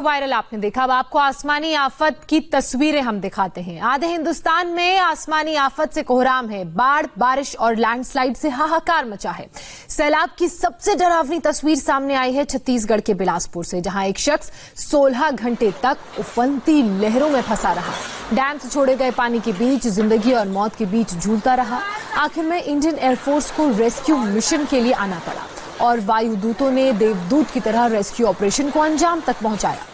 Viral आपने देखा। अब आपको आसमानी आफत की तस्वीरें हम दिखाते हैं। आधे हिंदुस्तान में आसमानी आफत से कोहराम है। बाढ़, बारिश और लैंडस्लाइड से हाहाकार मचा है। सैलाब की सबसे डरावनी तस्वीर सामने आई है छत्तीसगढ़ के बिलासपुर से, जहां एक शख्स 16 घंटे तक उफनती लहरों में फंसा रहा। डैम से छोड़े गए पानी के बीच जिंदगी और मौत के बीच झूलता रहा। आखिर में इंडियन एयरफोर्स को रेस्क्यू मिशन के लिए आना पड़ा और वायुदूतों ने देवदूत की तरह रेस्क्यू ऑपरेशन को अंजाम तक पहुंचाया।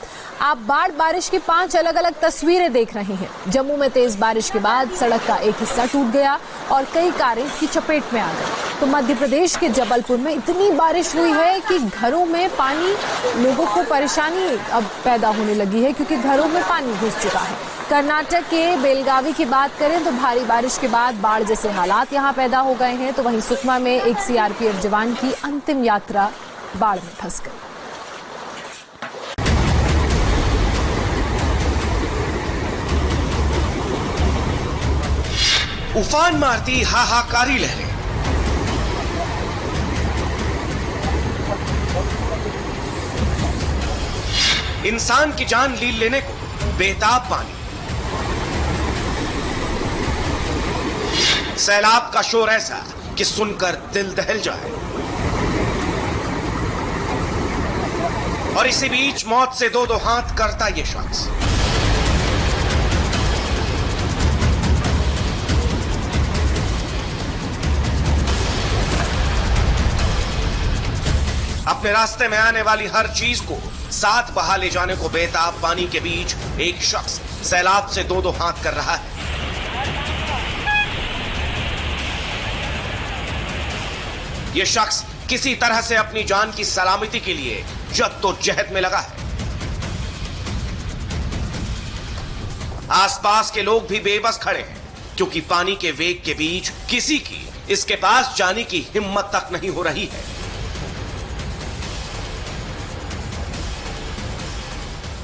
आप बाढ़ बारिश की 5 अलग अलग तस्वीरें देख रहे हैं। जम्मू में तेज बारिश के बाद सड़क का एक हिस्सा टूट गया और कई कारें इसकी चपेट में आ गई। तो मध्य प्रदेश के जबलपुर में इतनी बारिश हुई है कि घरों में पानी, लोगों को परेशानी अब पैदा होने लगी है क्योंकि घरों में पानी घुस चुका है। कर्नाटक के बेलगावी की बात करें तो भारी बारिश के बाद बाढ़ जैसे हालात यहां पैदा हो गए हैं। तो वहीं सुकमा में एक सीआरपीएफ जवान की अंतिम यात्रा बाढ़ में फंस गई। उफान मारती हाहाकारी लहरें, इंसान की जान लील लेने को बेताब पानी, सैलाब का शोर ऐसा कि सुनकर दिल दहल जाए। और इसी बीच मौत से दो दो हाथ करता ये शख्स। अपने रास्ते में आने वाली हर चीज को साथ बहा ले जाने को बेताब पानी के बीच एक शख्स सैलाब से दो दो हाथ कर रहा है। यह शख्स किसी तरह से अपनी जान की सलामती के लिए जद्दोजहद में लगा है। आसपास के लोग भी बेबस खड़े हैं क्योंकि पानी के वेग के बीच किसी की इसके पास जाने की हिम्मत तक नहीं हो रही है।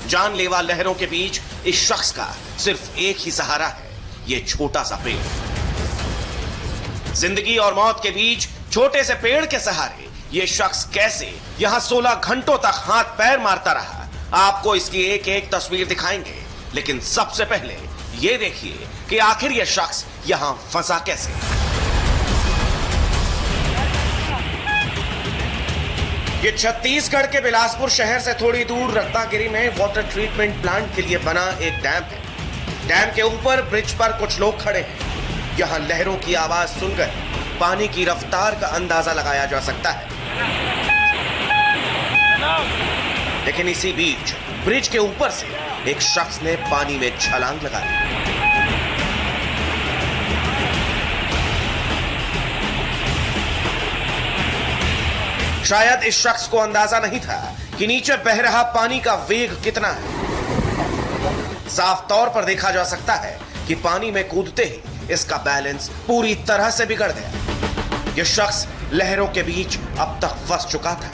जानलेवा लहरों के बीच इस शख्स का सिर्फ एक ही सहारा है, यह छोटा सा पेड़। जिंदगी और मौत के बीच छोटे से पेड़ के सहारे यह शख्स कैसे यहां 16 घंटों तक हाथ पैर मारता रहा, आपको इसकी एक एक तस्वीर दिखाएंगे। लेकिन सबसे पहले यह देखिए कि आखिर यह शख्स यहां फंसा कैसे। ये छत्तीसगढ़ के बिलासपुर शहर से थोड़ी दूर रत्नागिरी में वाटर ट्रीटमेंट प्लांट के लिए बना एक डैम है। डैम के ऊपर ब्रिज पर कुछ लोग खड़े हैं। यहां लहरों की आवाज सुनकर पानी की रफ्तार का अंदाजा लगाया जा सकता है। लेकिन इसी बीच ब्रिज के ऊपर से एक शख्स ने पानी में छलांग लगा दी। शायद इस शख्स को अंदाजा नहीं था कि नीचे बह रहा पानी का वेग कितना है। साफ तौर पर देखा जा सकता है कि पानी में कूदते ही इसका बैलेंस पूरी तरह से बिगड़ गया। यह शख्स लहरों के बीच अब तक फंस चुका था।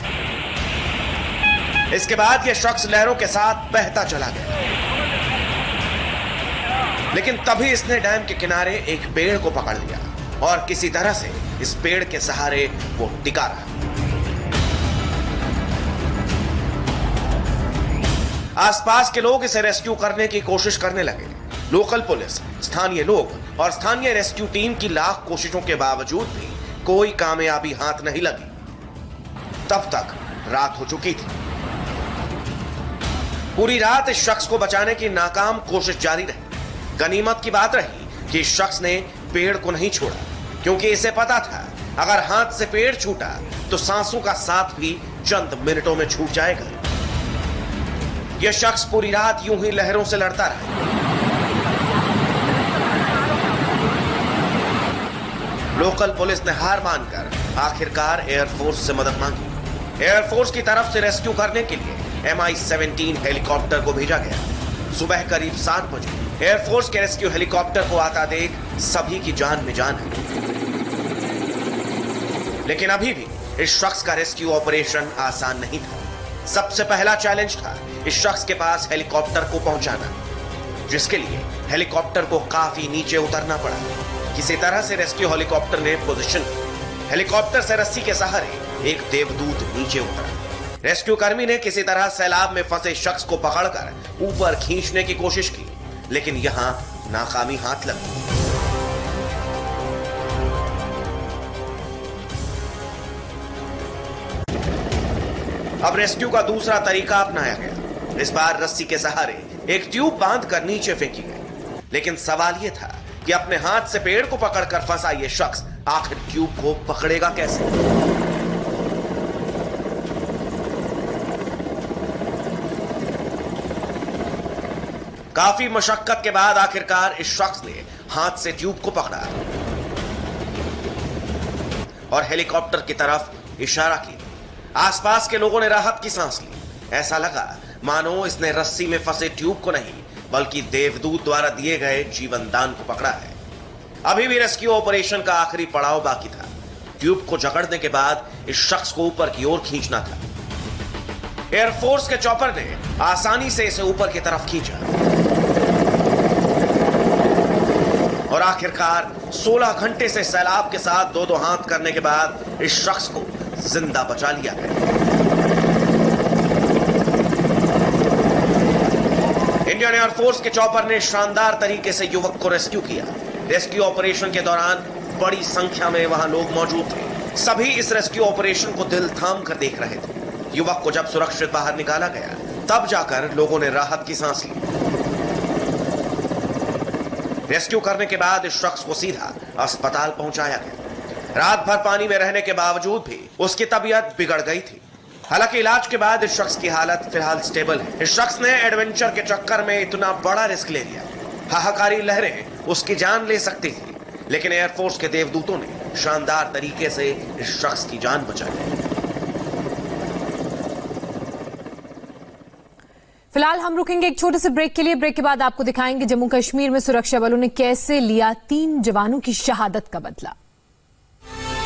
इसके बाद यह शख्स लहरों के साथ बहता चला गया। लेकिन तभी इसने डैम के किनारे एक पेड़ को पकड़ लिया और किसी तरह से इस पेड़ के सहारे वो टिका रहा। आसपास के लोग इसे रेस्क्यू करने की कोशिश करने लगे। लोकल पुलिस, स्थानीय लोग और स्थानीय रेस्क्यू टीम की लाख कोशिशों के बावजूद भी कोई कामयाबी हाथ नहीं लगी। तब तक रात हो चुकी थी। पूरी रात इस शख्स को बचाने की नाकाम कोशिश जारी रही। गनीमत की बात रही कि इस शख्स ने पेड़ को नहीं छोड़ा, क्योंकि इसे पता था अगर हाथ से पेड़ छूटा तो सांसों का साथ भी चंद मिनटों में छूट जाएगा। यह शख्स पूरी रात यूं ही लहरों से लड़ता रहा। लोकल पुलिस ने हार मानकर आखिरकार एयरफोर्स से मदद मांगी। एयरफोर्स की तरफ से रेस्क्यू करने के लिए MI-17 हेलीकॉप्टर को भेजा गया। सुबह करीब 7 बजे एयरफोर्स के रेस्क्यू हेलीकॉप्टर को आता देख सभी की जान में जान है। लेकिन अभी भी इस शख्स का रेस्क्यू ऑपरेशन आसान नहीं था। सबसे पहला चैलेंज था इस शख्स के पास हेलीकॉप्टर को पहुंचाना, जिसके लिए हेलीकॉप्टर को काफी नीचे उतरना पड़ा। किसी तरह से रेस्क्यू हेलीकॉप्टर ने पोजीशन ली। हेलीकॉप्टर से रस्सी के सहारे एक देवदूत नीचे उतरा। रेस्क्यू कर्मी ने किसी तरह सैलाब में फंसे शख्स को पकड़कर ऊपर खींचने की कोशिश की, लेकिन यहां नाकामी हाथ लगी। अब रेस्क्यू का दूसरा तरीका अपनाया गया। इस बार रस्सी के सहारे एक ट्यूब बांधकर नीचे फेंकी गई, लेकिन सवाल यह था कि अपने हाथ से पेड़ को पकड़कर फंसा यह शख्स आखिर ट्यूब को पकड़ेगा कैसे। काफी मशक्कत के बाद आखिरकार इस शख्स ने हाथ से ट्यूब को पकड़ा और हेलीकॉप्टर की तरफ इशारा किया। आसपास के लोगों ने राहत की सांस ली। ऐसा लगा मानो इसने रस्सी में फंसे ट्यूब को नहीं बल्कि देवदूत द्वारा दिए गए जीवन दान को पकड़ा है। अभी भी रेस्क्यू ऑपरेशन का आखिरी पड़ाव बाकी था। ट्यूब को जकड़ने के बाद इस शख्स को ऊपर की ओर खींचना था। एयरफोर्स के चॉपर ने आसानी से इसे ऊपर की तरफ खींचा और आखिरकार 16 घंटे से सैलाब के साथ दो हाथ करने के बाद इस शख्स को जिंदा बचा लिया गया। इंडियन एयरफोर्स के चॉपर ने शानदार तरीके से युवक को रेस्क्यू किया। रेस्क्यू ऑपरेशन के दौरान बड़ी संख्या में वहां लोग मौजूद थे। सभी इस रेस्क्यू ऑपरेशन को दिल थाम कर देख रहे थे। युवक को जब सुरक्षित बाहर निकाला गया तब जाकर लोगों ने राहत की सांस ली। रेस्क्यू करने के बाद इस शख्स को सीधा अस्पताल पहुंचाया गया। रात भर पानी में रहने के बावजूद भी उसकी तबीयत बिगड़ गई थी। हालांकि इलाज के बाद इस शख्स की हालत फिलहाल स्टेबल है। इस शख्स ने एडवेंचर के चक्कर में इतना बड़ा रिस्क ले लिया। हाहाकारी लहरें उसकी जान ले सकती थी, लेकिन एयरफोर्स के देवदूतों ने शानदार तरीके से इस शख्स की जान बचाई। फिलहाल हम रुकेंगे एक छोटे से ब्रेक के लिए। ब्रेक के बाद आपको दिखाएंगे जम्मू कश्मीर में सुरक्षा बलों ने कैसे लिया 3 जवानों की शहादत का बदला।